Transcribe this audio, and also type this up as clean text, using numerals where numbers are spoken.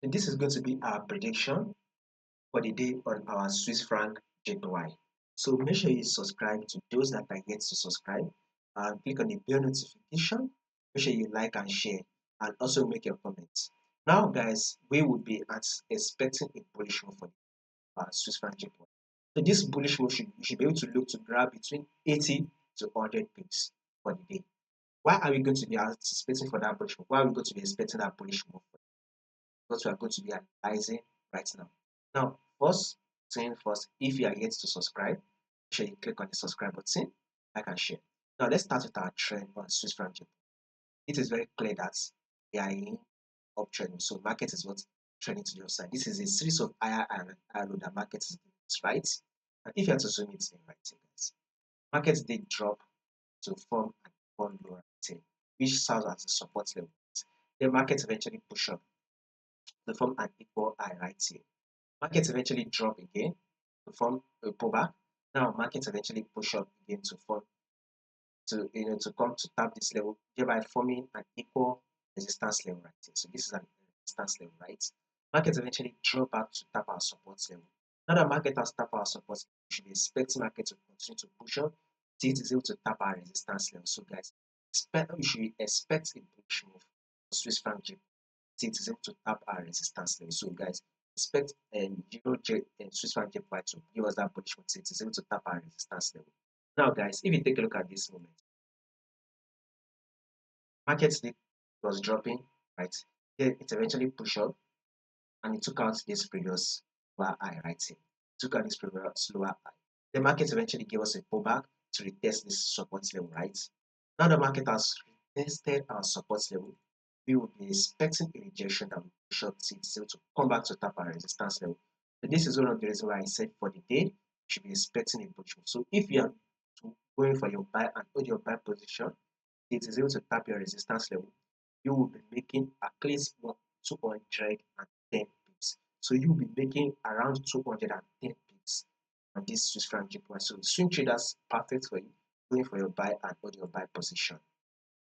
So this is going to be our prediction for the day on our Swiss franc JPY. So make sure you subscribe to those that are yet to subscribe and click on the bell notification. Make sure you like and share and also make your comments. Now, guys, we will be expecting a bullish move for Swiss franc JPY. So this bullish move you should be able to look to grab between 80 to 100 pips for the day. Why are we going to be anticipating for that bullish move? Why are we going to be expecting that bullish move? Because we are going to be analyzing right now. Now, first thing first, if you are yet to subscribe, make sure you click on the subscribe button, like and share. Now, let's start with our trend on Swiss franc JPY. It is very clear that we are in uptrend, so market is what trending to the upside. This is a series of higher and low that market is doing, right? And if you have to zoom it in right here, guys, market did drop to form an equal low right here, which serves as a support level. The market eventually push up to form an equal high right here. Market eventually drop again to form a pullback. Now market eventually push up again to form to come to tap this level, thereby forming an equal resistance level right here. So this is an resistance level, right? Market eventually drop back to tap our support level. Now that market has tapped our support, we should be expecting market to continue to push up till it is able to tap our resistance level. So guys, we should expect a bullish move for Swiss franc JPY till it is able to tap our resistance level. So guys, expect Swiss franc JPY to give us that bullish move till it is able to tap our resistance level. Now guys, if you take a look at this moment, market was dropping, right? Then it eventually pushed up and it took out this previous lower high right here. It took out this previous lower high. The market eventually gave us a pullback to retest this support level, right? Now the market has retested our support level. We will be expecting a rejection that will push up to come back to tap our resistance level. So this is one of the reasons why I said for the day, you should be expecting a bullish move. So if you are going for your buy and hold your buy position, it is able to tap your resistance level, you will be making at least 210 pips. So you'll be making around 210 pips on this Swiss franc JPY. So swing traders, perfect for you, going for your buy and hold your buy position.